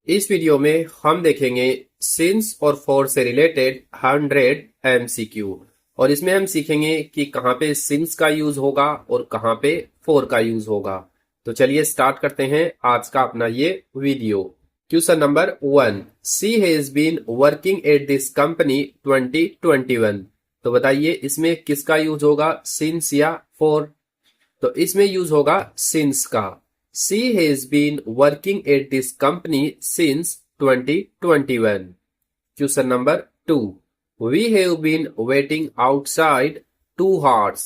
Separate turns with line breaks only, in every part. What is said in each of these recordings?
इस वीडियो में हम देखेंगे सिंस और फॉर से रिलेटेड 100 एमसीक्यू और इसमें हम सीखेंगे कि कहाँ पे सिंस का यूज होगा और कहाँ पे फॉर का यूज होगा। तो चलिए स्टार्ट करते हैं आज का अपना ये video. Question number 1, she has been working at this company 2021। तो बताइए इसमें किसका यूज होगा, सिंस या फॉर। तो इसमें यूज होगा सिंस का। She has been working at this company since 2021. Question number 2. We have been waiting outside 2 hours.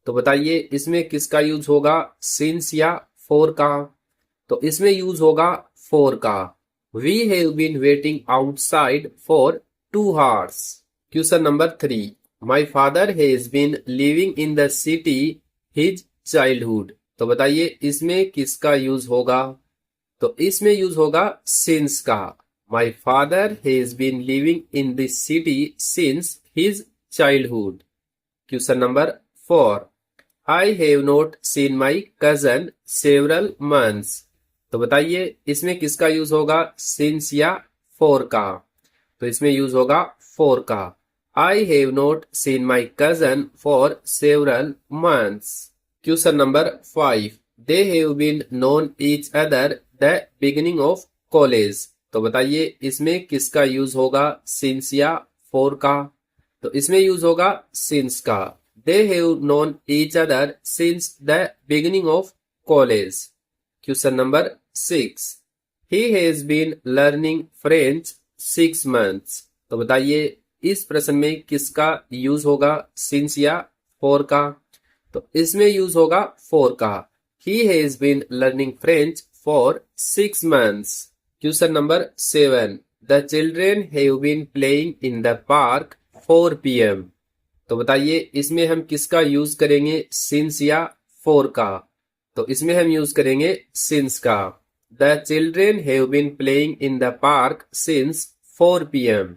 तो बताइए इसमें किसका यूज होगा, since या for का। तो इसमें यूज होगा for का। We have been waiting outside for 2 hours. Question number 3. My father has been living in the city his childhood. तो बताइए इसमें किसका यूज होगा। तो इसमें यूज होगा सिंस का। My father has been living in this city since his childhood. Question number 4, I have not seen my cousin several months. तो बताइए इसमें किसका यूज होगा, सिंस या फॉर का। तो इसमें यूज होगा फॉर का। I have not seen my cousin for several months. Question number 5. They have been known each other the beginning of college. तो बताइए इसमें किसका यूज होगा, सिंस या फॉर का। तो इसमें यूज होगा सिंस का। They have known each other since the beginning of college. Question number 6. He has been learning French 6 months. तो बताइए इस प्रश्न में किसका यूज होगा, सिंस या फॉर का। तो इसमें यूज होगा फॉर का। He has been learning French for 6 months. Question number 7. The children have been playing in the park 4 p.m. तो बताइए इसमें हम किसका यूज करेंगे, सिंस या फॉर का। तो इसमें हम यूज करेंगे सिंस का। The children have been playing in the park since 4 p.m.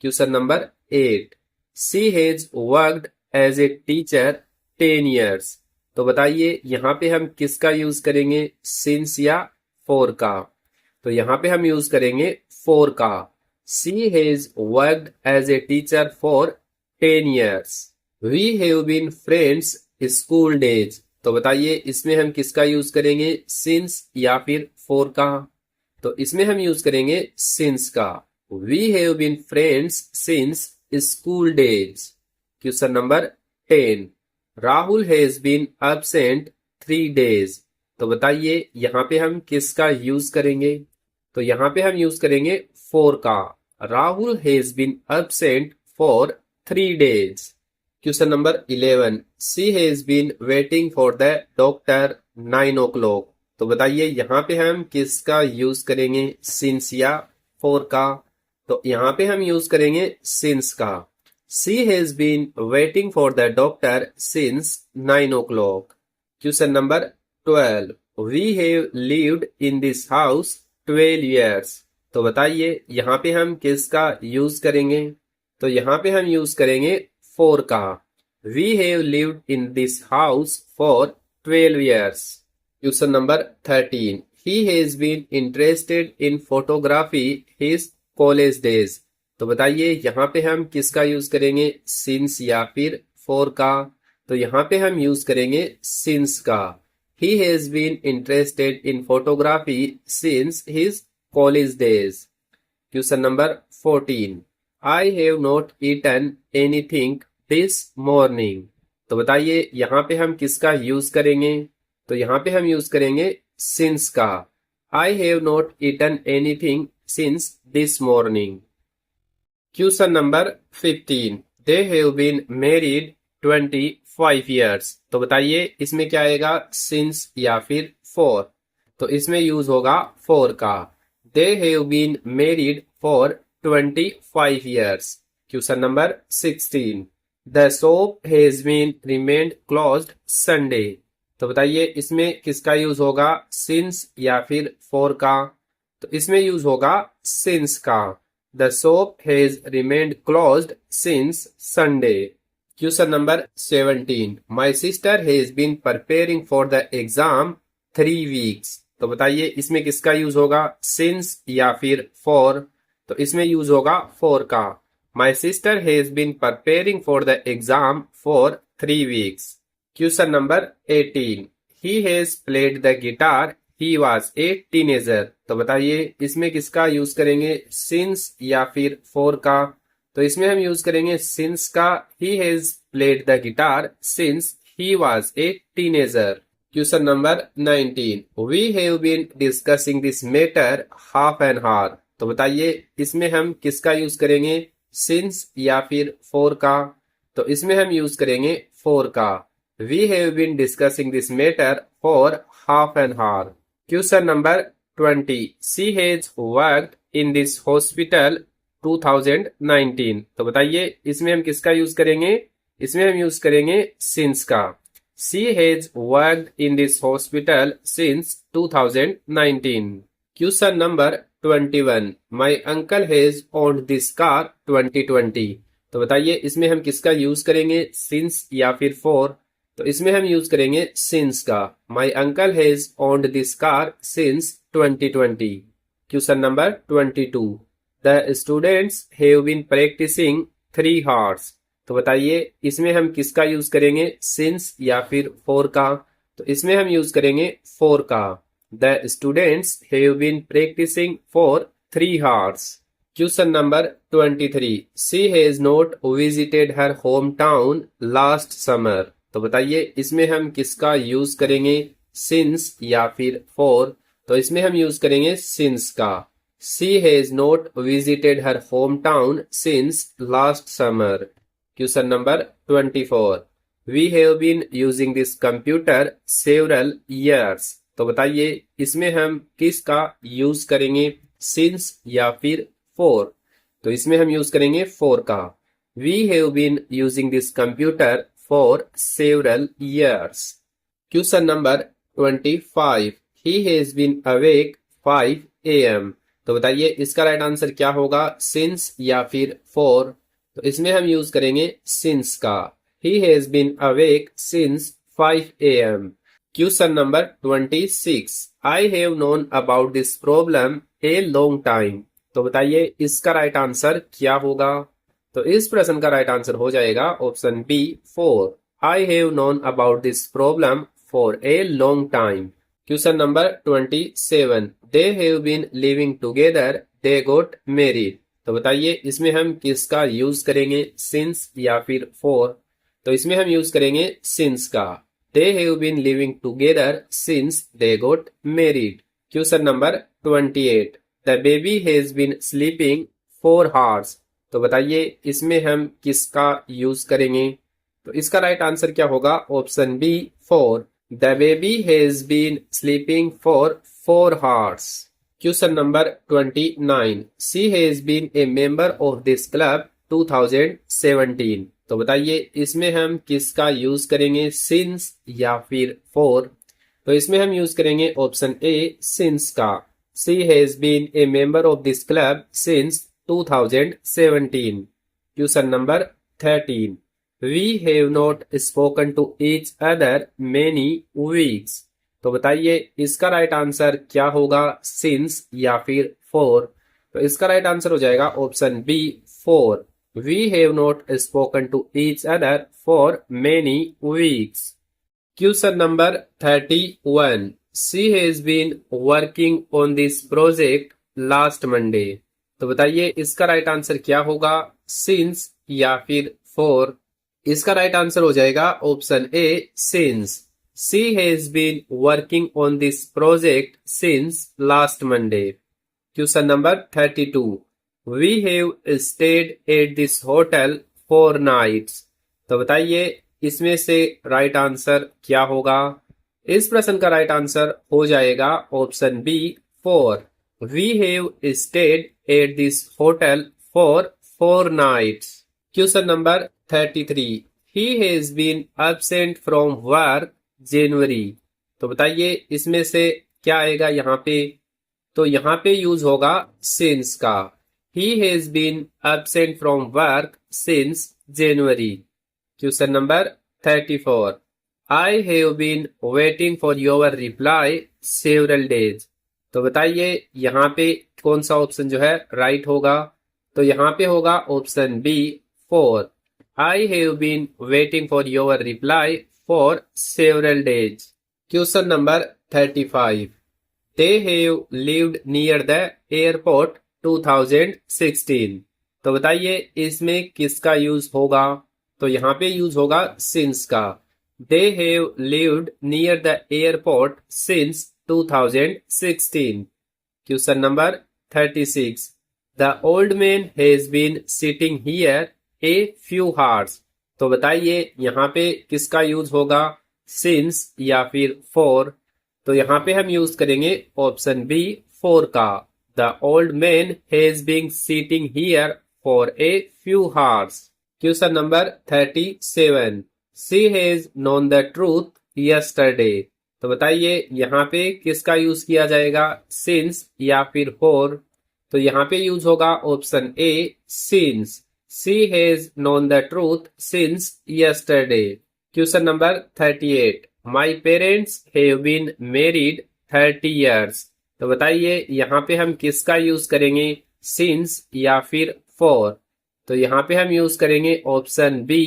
Question number 8. She has worked as a teacher 10 years. तो बताइए यहाँ पे हम किसका यूज करेंगे, सिंस या फॉर का। तो यहाँ पे हम यूज करेंगे फॉर का। She has worked as a teacher for 10 years. We have been friends school days. तो बताइए इसमें हम किसका यूज करेंगे, सिंस या फिर फॉर का। तो इसमें हम यूज करेंगे सिंस का। We have been friends since school days. Question number 10. Rahul has been absent 3 days. तो बताइए यहाँ पे हम किसका यूज करेंगे। तो यहाँ पे हम यूज करेंगे फॉर का। Rahul has been absent for 3 days. Question number 11. She has been waiting for the doctor 9 o'clock. तो बताइए यहाँ पे हम किसका यूज करेंगे, सिंस या फॉर का। तो यहाँ पे हम यूज करेंगे सिंस का। She has been waiting for the doctor since 9 o'clock. Question number 12. We have lived in this house 12 years. तो बताइए यहाँ पे हम किसका यूज करेंगे। तो यहाँ पे हम यूज करेंगे for का। We have lived in this house for 12 years. Question number 13. He has been interested in photography his college days. तो बताइए यहाँ पे हम किसका यूज करेंगे, सिंस या फिर फॉर का। तो यहाँ पे हम यूज करेंगे सिंस का। He has been interested in photography since his college days. Question number 14. I have not eaten anything this morning. तो बताइए यहाँ पे हम किसका यूज करेंगे। तो यहाँ पे हम यूज करेंगे सिंस का। I have not eaten anything since this morning. Question number 15. They have been married 25 years. तो बताइए इसमें क्या आएगा, सिंस या फिर फॉर। तो इसमें यूज होगा फॉर का। They have been married for 25 years. Question number 16. The shop has been remained closed Sunday. तो बताइए इसमें किसका यूज होगा, सिंस या फिर फॉर का। तो इसमें यूज होगा सिंस का। The shop has remained closed since Sunday. Question number 17. My sister has been preparing for the exam 3 weeks. तो बताइए इसमें किसका यूज होगा, सिंस या फिर फॉर। तो इसमें यूज होगा फॉर का। My sister has been preparing for the exam for 3 weeks। Question number 18, he has played the guitar he was a teenager. तो बताइए इसमें किसका यूज करेंगे, सिंस या फिर फॉर का। तो इसमें हम यूज करेंगे सिंस का। He has played the guitar since he was a teenager. Question number 19, we have been discussing this matter half an hour. तो बताइए इसमें हम किसका यूज करेंगे, सिंस या फिर फॉर का। तो इसमें हम यूज करेंगे फॉर का। We have been discussing this matter for half an hour. Question number 20, she has worked in this hospital 2019। तो बताइए इसमें हम किसका यूज करेंगे, इसमें हम यूज करेंगे सिंस का। She has worked in this hospital since 2019। Question number 21, my uncle has owned this car 2020। तो बताइए इसमें हम किसका यूज करेंगे, सिंस या फिर फॉर। तो इसमें हम यूज करेंगे सिंस का। My uncle has owned this car since 2020। Question number 22, the students have been practising 3 hours। तो बताइए इसमें हम किसका यूज करेंगे, सिंस या फिर फॉर का। तो इसमें हम यूज करेंगे फॉर का। The students have been practising for 3 hours। Question number 23, she has not visited her home town last summer. तो बताइए इसमें हम किसका यूज करेंगे, सिंस या फिर फॉर। तो इसमें हम यूज करेंगे सिंस का। She has not visited her home town since last summer. Question number 24, we have been using this computer several years. तो बताइए इसमें हम किसका यूज करेंगे, सिंस या फिर फॉर। तो इसमें हम यूज करेंगे फॉर का। We have been using this computer for several years. Question number 25, he has been awake 5 AM। तो बताइए इसका राइट आंसर क्या होगा, सिंस या फिर फॉर। तो इसमें हम यूज करेंगे सिंस का। He has been awake since 5 AM। Question number 26, I have known about this problem a long time. तो बताइए इसका राइट आंसर क्या होगा। तो इस प्रश्न का राइट आंसर हो जाएगा option B, for. I have known about this problem for a long time. Question number 27, they have been living together they got married. तो बताइए इसमें हम किसका यूज करेंगे, सिंस या फिर फॉर। तो इसमें हम यूज करेंगे सिंस का। They have been living together since they got married. Question number 28, the baby has been sleeping 4 hours। तो बताइए इसमें हम किसका यूज करेंगे। तो इसका राइट आंसर क्या होगा, option B, for. The baby has been sleeping for 4 hours। Question number 29, she has been a member of this club 2017। तो बताइए इसमें हम किसका यूज करेंगे, सिंस या फिर फॉर। तो इसमें हम यूज करेंगे ऑप्शन ए, सिंस का। She has been a member of this club since 2017। Question number 13, we have not spoken to each other many weeks. तो बताइए इसका राइट आंसर क्या होगा, सिंस या फिर फॉर। तो इसका राइट आंसर हो जाएगा option B, for. We have not spoken to each other for many weeks. Question number 31, she has been working on this project last Monday. तो बताइए इसका राइट आंसर क्या होगा, सिंस या फिर फॉर। इसका राइट आंसर हो जाएगा option A, since. She has been working on this project since last Monday. Question number 32, we have stayed at this hotel 4 nights। तो बताइए इसमें से राइट आंसर क्या होगा। इस प्रश्न का राइट आंसर हो जाएगा option B, 4। We have stayed at this hotel for 4 nights। Question number 33, he has been absent from work January. तो बताइए इसमें से क्या आएगा यहाँ पे। तो यहाँ पे यूज होगा सिंस का। He has been absent from work since January. Question number 34, I have been waiting for your reply several days. तो बताइए यहाँ पे कौन सा ऑप्शन जो है राइट होगा। तो यहाँ पे होगा option B 4। I have been waiting for your reply for several days. Question number 35। They have lived near the airport 2016। तो बताइए इसमें किसका यूज होगा। तो यहाँ पे यूज होगा सिंस का। They have lived near the airport since 2016. Question number 36. The old man has been sitting here a few hours. तो बताइए यहाँ पे किसका यूज होगा, since या फिर for। तो यहाँ पे हम यूज करेंगे ऑप्शन बी 4 का। The old man has been sitting here for a few hours. Question number 37. She has known the truth yesterday. तो बताइए यहाँ पे किसका यूज किया जाएगा, since या फिर for। तो यहाँ पे यूज होगा option A since. She has known the truth since yesterday. Question number 38. My parents have been married 30 years. तो बताइए यहाँ पे हम किसका यूज करेंगे, since या फिर for। तो यहाँ पे हम यूज करेंगे option B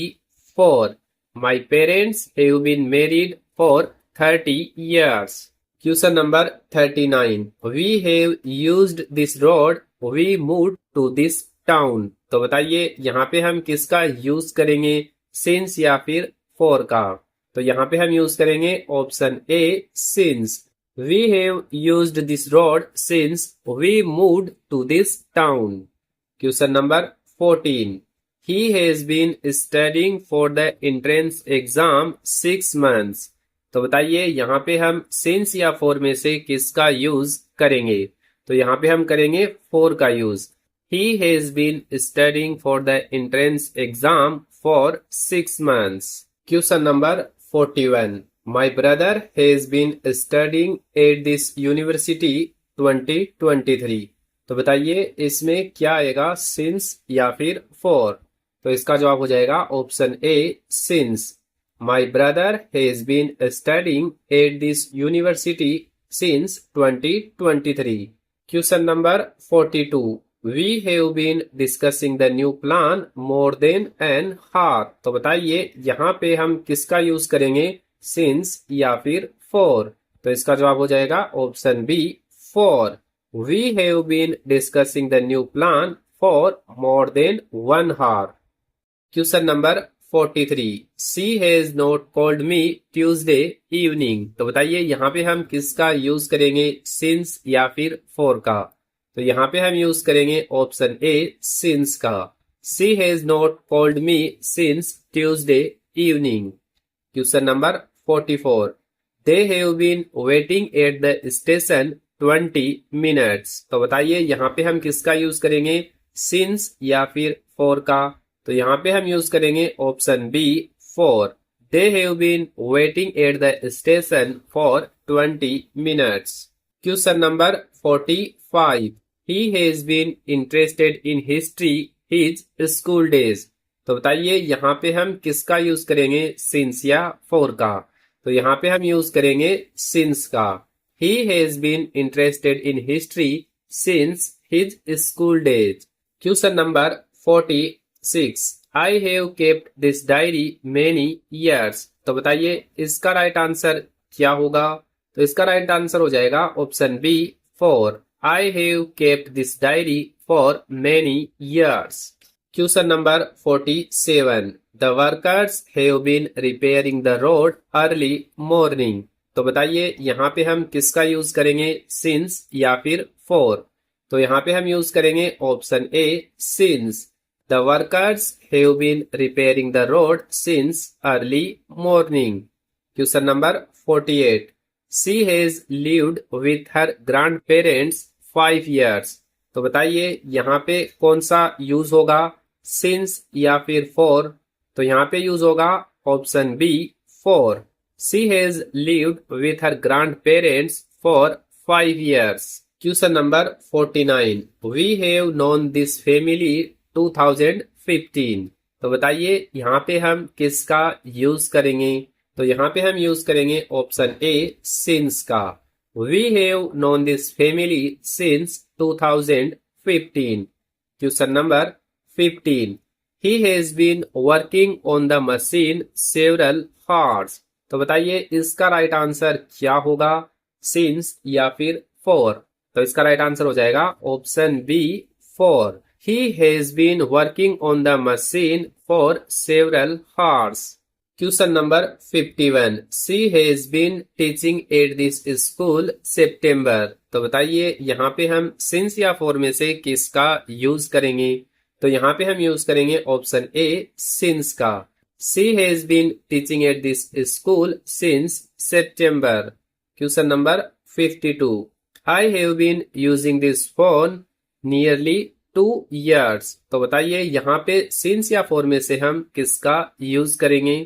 4। My parents have been married for 30 years. Question number 39. We have used this road. We moved to this town. तो बताइए यहाँ पे हम किसका यूज करेंगे, since या फिर for का। तो यहाँ पे हम यूज करेंगे option A since. We have used this road since we moved to this town. Question number 14. He has been studying for the entrance exam 6 months. तो बताइए यहाँ पे हम since या for में से किसका यूज करेंगे। तो यहाँ पे हम करेंगे for का use. He has been studying for the entrance exam for 6 months. Question number 41. My brother has been studying at this university 2023. तो बताइए इसमें क्या आएगा, since या फिर for। तो इसका जवाब हो जाएगा option A since. My brother has been studying at this university since 2023. Question number 42. We have been discussing the new plan more than an hour. तो बताइए यहाँ पे हम किसका यूज करेंगे, since या फिर for। तो इसका जवाब हो जाएगा option B 4. We have been discussing the new plan for more than 1 hour. Question number 43. She has not called me Tuesday evening. तो बताइए यहाँ पे हम किसका यूज करेंगे, since या फिर for का। तो यहाँ पे हम यूज करेंगे ऑप्शन ए since का। She has not called me since Tuesday evening. Question number 44. They have been waiting at the station 20 minutes. तो बताइए यहाँ पे हम किसका यूज करेंगे, since या फिर for का। तो यहाँ पे हम यूज करेंगे option B 4. They have been waiting at the station for 20 minutes. Question number 45. He has been interested in history his school days. तो बताइए यहाँ पे हम किसका यूज करेंगे, since या for का। तो यहाँ पे हम यूज करेंगे since का। He has been interested in history since his school days. Question number 46. I have kept this diary many years. तो बताइए इसका राइट आंसर क्या होगा। तो इसका राइट आंसर हो जाएगा option B 4. I have kept this diary for many years. Question number 47. The workers have been repairing the road early morning. तो बताइए यहाँ पे हम किसका यूज करेंगे, since या फिर for। तो यहाँ पे हम यूज करेंगे option A since. The workers have been repairing the road since early morning. Question number 48. She has lived with her grandparents 5 years. तो बताइए यहाँ पे कौन सा यूज होगा, since या फिर for। तो यहाँ पे यूज होगा option B 4. She has lived with her grandparents for 5 years. Question number 49. We have known this family 2015. तो बताइए यहाँ पे हम किसका यूज करेंगे, तो यहाँ पे हम यूज करेंगे ऑप्शन ए सिंस का। We have known this family since 2015। Question number 15। He has been working on the machine several hours। तो बताइए इसका राइट आंसर क्या होगा, सिंस या फिर फॉर। तो इसका राइट आंसर हो जाएगा option B for. He has been working on the machine for several hours। Question number 51। She has been teaching at this school September। तो बताइए यहाँ पे हम सिंस या फॉर में से किसका यूज करेंगे। तो यहाँ पे हम यूज करेंगे ऑप्शन ए सिंस का। She has been teaching at this school since September। Question number 52। I have been using this phone nearly 2 years। तो बताइए यहाँ पे सिंस या फॉर में से हम किसका यूज करेंगे।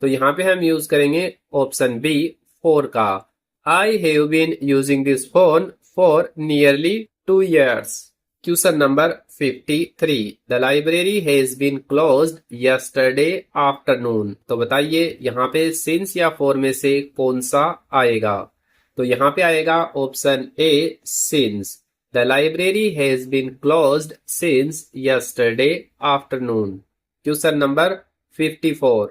तो यहाँ पे हम यूज करेंगे ऑप्शन बी फॉर का। I have been using this phone for nearly 2 years। Question number 53। The library has been closed yesterday afternoon। तो बताइए यहाँ पे सिंस या फॉर में से कौन सा आएगा। तो यहाँ पे आएगा option A since. The library has been closed since yesterday afternoon। Question number 54।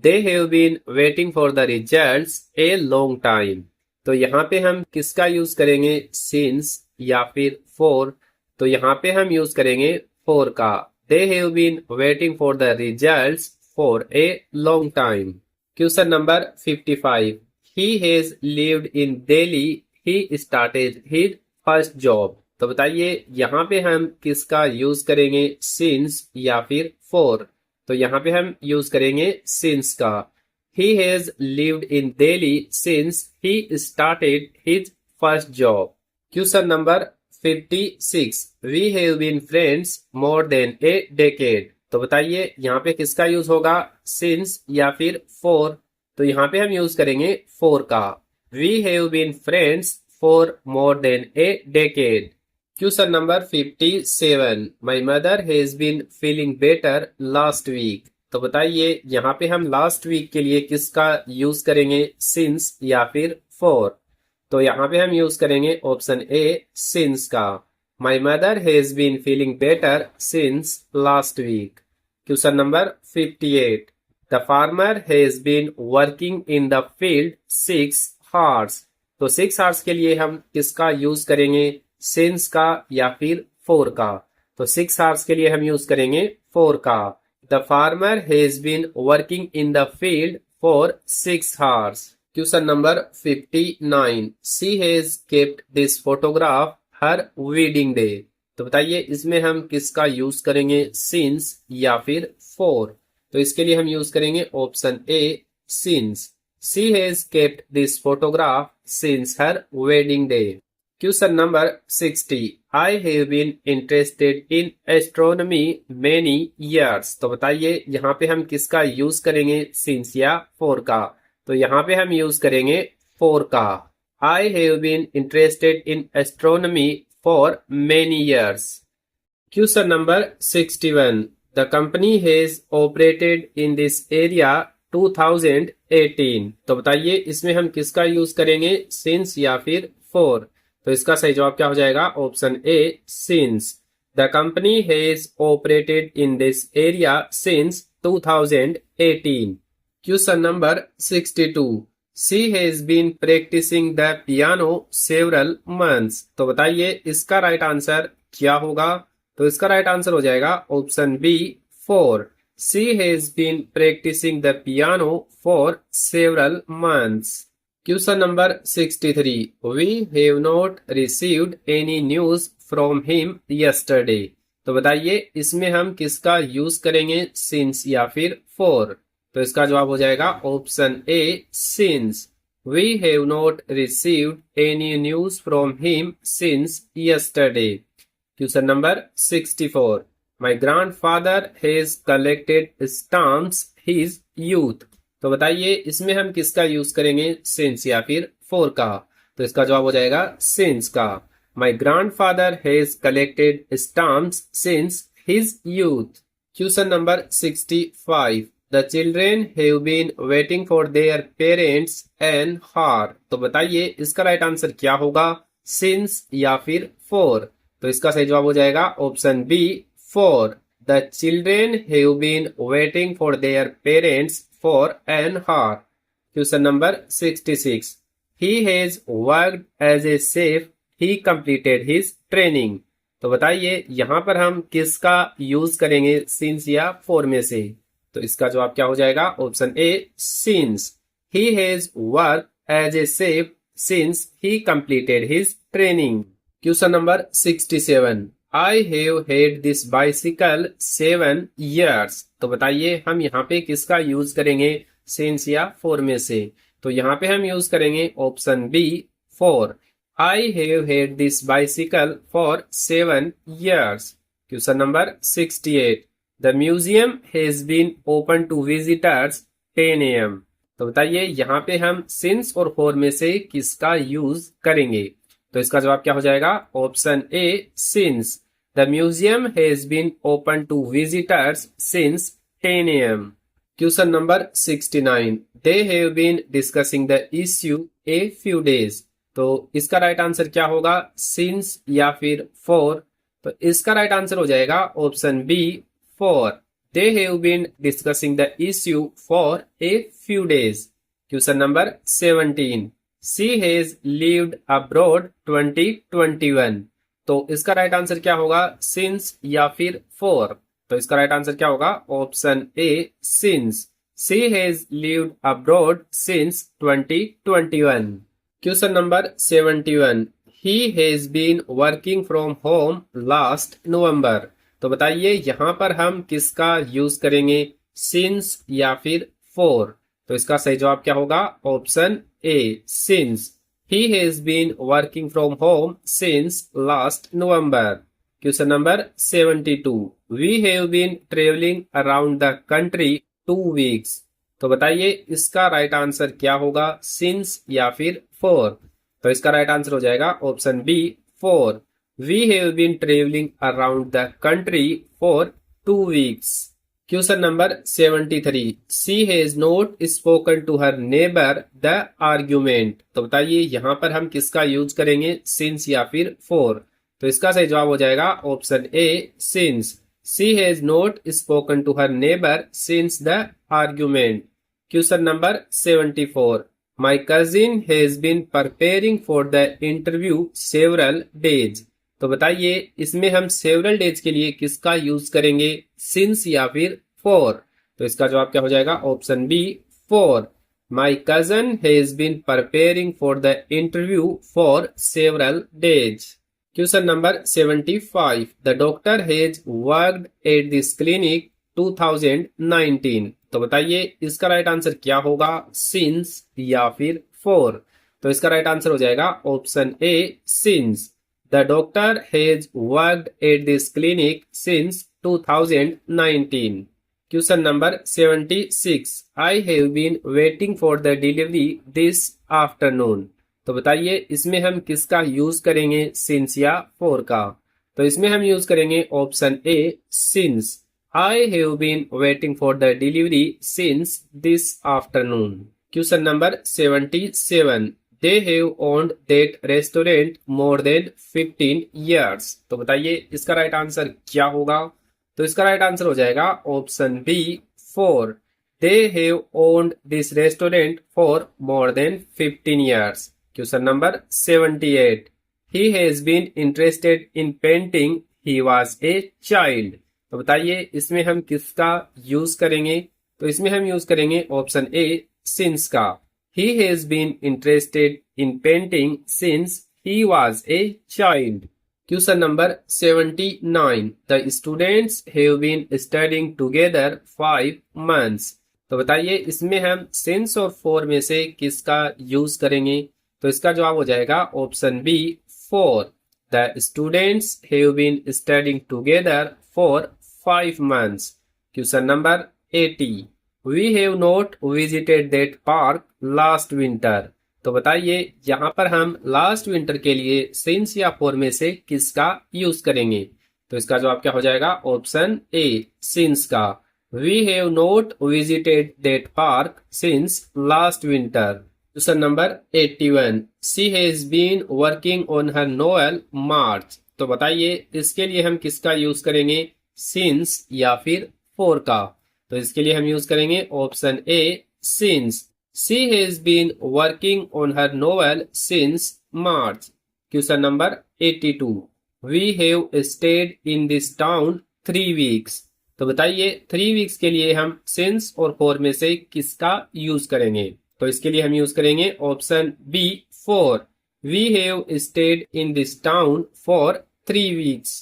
They have been waiting for the results a long time। तो यहाँ पे हम किसका यूज करेंगे, सिंस या फिर फॉर। तो यहाँ पे हम यूज करेंगे फॉर का। They have been waiting for the results for a long time। Question number 55। He has lived in Delhi। He started his first job। तो बताइए यहाँ पे हम किसका यूज करेंगे, सिंस या फिर फॉर। तो यहाँ पे हम यूज करेंगे सिंस का। He has lived in Delhi since he started his first job। Question number 56। We have been friends more than a decade। तो बताइए यहाँ पे किसका यूज होगा, सिंस या फिर फॉर। तो यहाँ पे हम यूज करेंगे फॉर का। We have been friends for more than a decade। Question number 57। My mother has been feeling better last week। तो बताइए यहाँ पे हम लास्ट वीक के लिए किसका यूज करेंगे, सिंस या फिर फॉर। तो यहाँ पे हम यूज करेंगे ऑप्शन ए सिंस का। My mother has been feeling better since last week। Question number 58। The farmer has been working in the field 6 hours। तो 6 hours के लिए हम किसका यूज करेंगे, सिंस का या फिर फॉर का। तो 6 hours के लिए हम यूज करेंगे फॉर का। The farmer has been working in the field for 6 hours। Question number 59। She has kept this photograph her wedding day। तो बताइए इसमें हम किसका यूज करेंगे, सिंस या फिर फॉर। तो इसके लिए हम यूज करेंगे option A since. She has kept this photograph since her wedding day। Question number 60। I have been interested in astronomy many years। तो बताइए यहाँ पे हम किसका यूज करेंगे, सिंस या फॉर का। तो यहाँ पे हम यूज करेंगे फॉर का। I have been interested in astronomy for many years। Question number 61। The company has operated in this area 2018। तो बताइए इसमें हम किसका यूज करेंगे, सिंस या फिर फॉर। तो इसका सही जवाब क्या हो जाएगा, option A since. The company has operated in this area since 2018। Question number 62। She has been practising the piano several months. तो बताइए इसका राइट आंसर क्या होगा। तो इसका राइट आंसर हो जाएगा option B for. She has been practising the piano for several months. Question number 63। We have not received any news from him yesterday। तो बताइए इसमें हम किसका यूज करेंगे, सिंस या फिर फॉर। तो इसका जवाब हो जाएगा option A since. We have not received any news from him since yesterday। Question number 64। My grandfather has collected stamps his youth। तो बताइए इसमें हम किसका यूज करेंगे, सिंस या फिर फॉर का। तो इसका जवाब हो जाएगा सिंस का। My grandfather has collected stamps since his youth. Question number 65। The children have been waiting for their parents an hour. तो बताइए इसका राइट आंसर क्या होगा, सिंस या फिर फॉर। तो इसका सही जवाब हो जाएगा option B, for. The children have been waiting for their parents for an hour. Question number 66। He has worked as a chef, he completed his training. तो बताइए यहां पर हम किसका यूज करेंगे, सिंस या फॉर में से। तो इसका जवाब क्या हो जाएगा, option A, since. He has work as a chef since he completed his training. Question number 67। I have had this bicycle 7 years। तो बताइए हम यहाँ पे किसका यूज करेंगे, सिंस या फॉर में से। तो यहाँ पे हम यूज करेंगे option B, for. I have had this bicycle for 7 years। Question number 68। The museum has been open to visitors 10 AM। तो बताइए यहाँ पे हम सिंस और फॉर में से किसका यूज करेंगे। तो इसका जवाब क्या हो जाएगा, option A, since. The museum has been open to visitors since 10 AM। Question number 69। They have been discussing the issue a few days. तो इसका राइट आंसर क्या होगा, सिंस या फिर फॉर। तो इसका राइट आंसर हो जाएगा option B, for. They have been discussing the issue for a few days. Question number 17। She has lived abroad 2021। तो इसका राइट आंसर क्या होगा, सिंस या फिर फॉर। तो इसका राइट आंसर क्या होगा, option A, since. She has lived abroad since 2021। Question number 71। He has been working from home last November. तो बताइए यहां पर हम किसका यूज करेंगे, सिंस या फिर फॉर। तो इसका सही जवाब क्या होगा, option A, since. He has been working from home since last November. Question number 72। We have been travelling around the country 2 weeks। तो बताइए इसका राइट आंसर क्या होगा, सिंस या फिर फॉर। तो इसका राइट आंसर हो जाएगा option B, for. We have been travelling around the country for 2 weeks। Question number 73। She has not spoken to her neighbour the argument. तो बताइए यहां पर हम किसका यूज करेंगे, सिंस या फिर फॉर। तो इसका सही जवाब हो जाएगा option A, since. She has not spoken to her neighbour since the argument. Question number 74। My cousin has been preparing for the interview several days. तो बताइए इसमें हम सेवरल डेज के लिए किसका यूज करेंगे, सिंस या फिर फॉर। तो इसका जवाब क्या हो जाएगा, option B, for. My cousin has been preparing for the interview for several days. Question number 75। The doctor has worked at this clinic 2019। तो बताइए इसका राइट आंसर क्या होगा, सिंस या फिर फॉर। तो इसका राइट आंसर हो जाएगा option A, since. The doctor has worked at this clinic since 2019। Question number 76। I have been waiting for the delivery this afternoon. तो बताइए इसमें हम किसका यूज करेंगे, सिंस या फॉर का। तो इसमें हम यूज करेंगे option A, since. I have been waiting for the delivery since this afternoon. Question number 77। They have owned that restaurant more than 15 years। तो बताइए इसका राइट आंसर क्या होगा। तो इसका राइट आंसर हो जाएगा option B, for. They have owned this restaurant for more than 15 years। Question number 78। He has been interested in painting he was a child. तो बताइए इसमें हम किसका यूज करेंगे। तो इसमें हम यूज करेंगे ऑप्शन ए, सिंस का। He has been interested in painting since he was a child। Question number 79। The students have been studying together 5 months। तो बताइए इसमें हम since और for में से किसका यूज करेंगे। तो इसका जवाब हो जाएगा option B, for। The students have been studying together for 5 months। Question number 80। We have not visited that park last winter। तो बताइए यहाँ पर हम लास्ट विंटर के लिए सिंस या फॉर में से किसका यूज करेंगे। तो इसका जवाब क्या हो जाएगा, ऑप्शन ए, सिंस का। We have not visited that park since last winter. Question number 81. She has been working on her novel March. तो बताइए इसके लिए हम किसका यूज करेंगे, since या फिर for का। तो इसके लिए हम यूज करेंगे option A since. She has been working on her novel since March. Question number 82. We have stayed in this town 3 weeks. तो बताइए 3 वीक्स के लिए हम सिंस और फॉर में से किसका यूज करेंगे। तो इसके लिए हम यूज करेंगे option B for. We have stayed in this town for 3 weeks.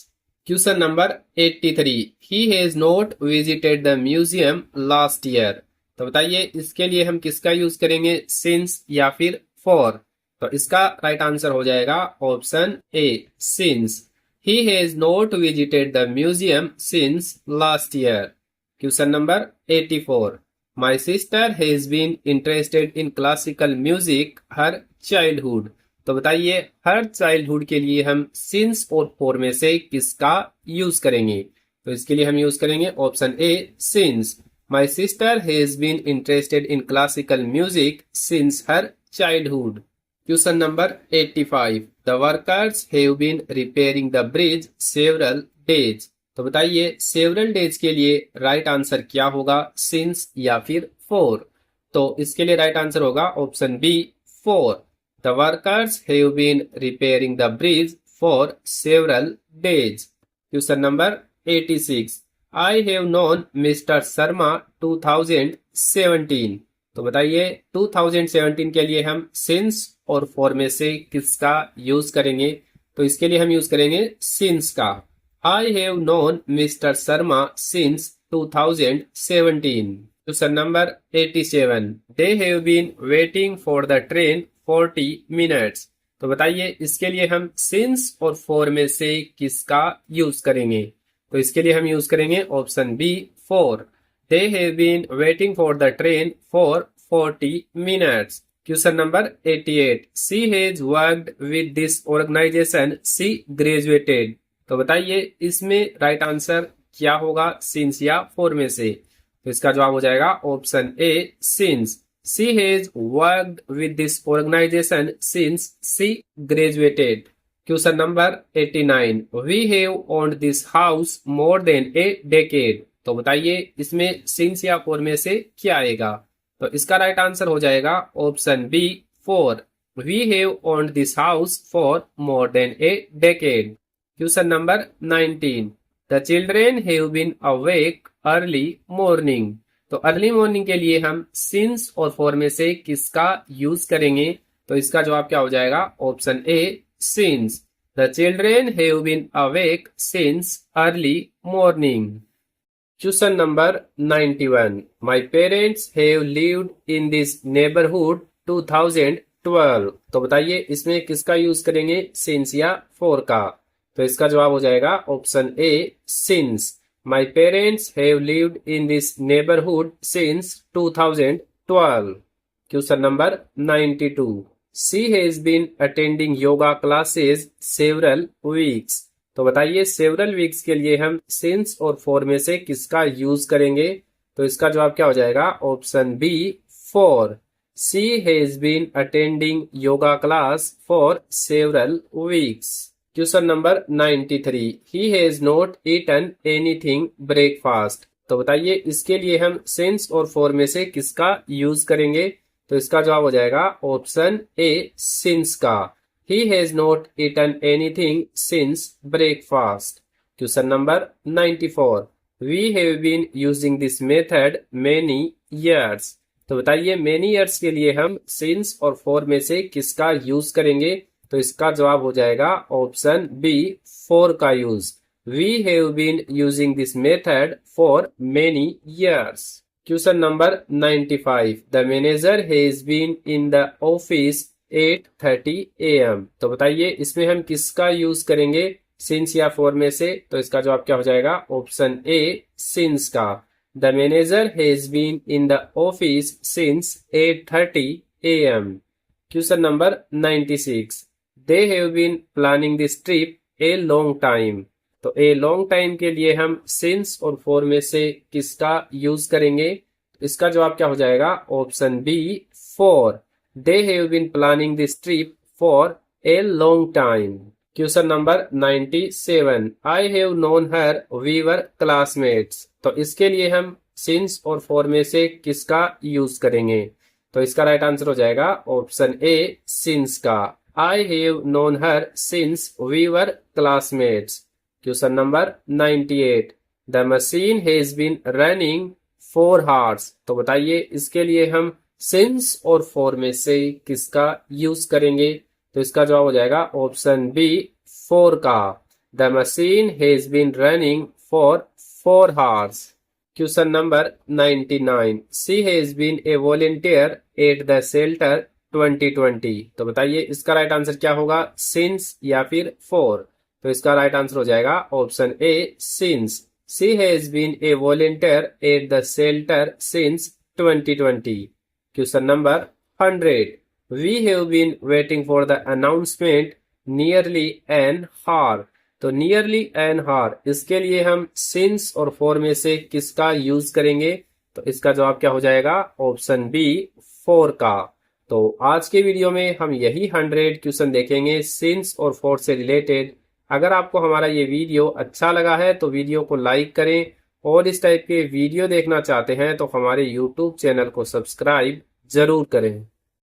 Question number 83। He has not visited the museum last year. तो बताइए इसके लिए हम किसका यूज करेंगे, सिंस या फिर फॉर। तो इसका राइट आंसर हो जाएगा option A since. He has not visited the museum since last year. Question number 84. My sister has been interested in classical music her childhood. तो बताइए हर चाइल्डहुड के लिए हम since और for में से किसका यूज करेंगे। तो इसके लिए हम यूज करेंगे option A since. My sister has been interested in classical music since her childhood. Question number 85. The workers have been repairing the bridge several days. तो बताइए several days के लिए राइट आंसर क्या होगा, since या फिर for। तो इसके लिए राइट आंसर होगा option B for. The workers have been repairing the bridge for several days. Question number 86. I have known Mr. Sharma 2017. तो बताइए 2017 के लिए हम सिंस और फॉर में से किसका यूज करेंगे। तो इसके लिए हम यूज करेंगे सिंस का। I have known mister Sharma since 2017। Question number 87। They have been waiting for the train 40 minutes. तो बताइए इसके लिए हम सिंस और फॉर में से किसका यूज करेंगे। तो इसके लिए हम यूज करेंगे option B for. They have been waiting for the train for 40 minutes. Question number 88. She has worked with this organization. She graduated. तो बताइए इसमें राइट आंसर क्या होगा, सिंस या फॉर में से। तो इसका जवाब हो जाएगा option A since. She has worked with this organization since she graduated. Question number 89. We have owned this house more than a decade. तो बताइए इसमें सिंस या फॉर में से क्या आएगा। तो इसका राइट आंसर हो जाएगा option B for. We have owned this house for more than a decade. Question number 19। The children have been awake early morning. तो अर्ली मॉर्निंग के लिए हम सिंस और फॉर में से किसका यूज करेंगे। तो इसका जवाब क्या हो जाएगा option A since. The children have been awake since early morning. Question number 91. My parents have lived in this neighborhood 2012. तो बताइए इसमें किसका यूज करेंगे, सिंस या फॉर का। तो इसका जवाब हो जाएगा option A since. My parents have lived in this neighborhood since 2012. Question number 92. She has been attending yoga classes several weeks. तो बताइए सेवरल वीक्स के लिए हम सिंस और फॉर में से किसका यूज करेंगे। तो इसका जवाब क्या हो जाएगा option B for. She has been attending yoga class for several weeks. Question number 93। He has not eaten anything breakfast. तो बताइए इसके लिए हम सिंस और फॉर में से किसका यूज करेंगे। तो इसका जवाब हो जाएगा ऑप्शन ए सिंस का। He has not eaten anything since breakfast. Question number 94. We have been using this method many years. तो बताइए many years के लिए हम since और for में से किसका यूज करेंगे। तो इसका जवाब हो जाएगा ऑप्शन बी for का use. We have been using this method for many years. Question number 95. The manager has been in the office 8:30 AM. तो बताइए इसमें हम किसका यूज करेंगे, सिंस या फॉर में से। तो इसका जवाब क्या हो जाएगा ऑप्शन ए सिंस का। The manager has been in the office since 8:30 AM. Question number 96। They have been planning this trip a long time. तो ए लॉन्ग टाइम के लिए हम सिंस और फॉर में से किसका यूज करेंगे? इसका जवाब क्या हो जाएगा? Option B, for. They have been planning this trip for a long time. Question number 97, I have known her, we were classmates. तो इसके लिए हम सिंस और फॉर में से किसका यूज करेंगे? तो इसका राइट आंसर हो जाएगा ऑप्शन ए, सिंस का। I have known her since we were classmates. Question number 98, the machine has been running 4 hours। तो बताइए इसके लिए हम सिंस और फॉर में से किसका यूज करेंगे? तो इसका जवाब हो जाएगा ऑप्शन बी, फॉर का। The machine has been running for 4 hours। Question number 99, she has been a volunteer at the shelter 2020। तो बताइए इसका राइट आंसर क्या होगा? सिंस या फिर फॉर? तो इसका राइट आंसर हो जाएगा option A, since. She has been a volunteer at the shelter since 2020। Question number 100, we have been waiting for the announcement nearly an hour. तो नियरली एन हार, इसके लिए हम सिंस और फॉर में से किसका यूज करेंगे? तो इसका जवाब क्या हो जाएगा? ऑप्शन बी, फॉर का। तो आज के वीडियो में हम यही 100 क्वेश्चन देखेंगे सिंस और फॉर से रिलेटेड। अगर आपको हमारा ये वीडियो अच्छा लगा है तो वीडियो को लाइक करें, और इस टाइप के वीडियो देखना चाहते हैं तो हमारे YouTube चैनल को सब्सक्राइब जरूर करें।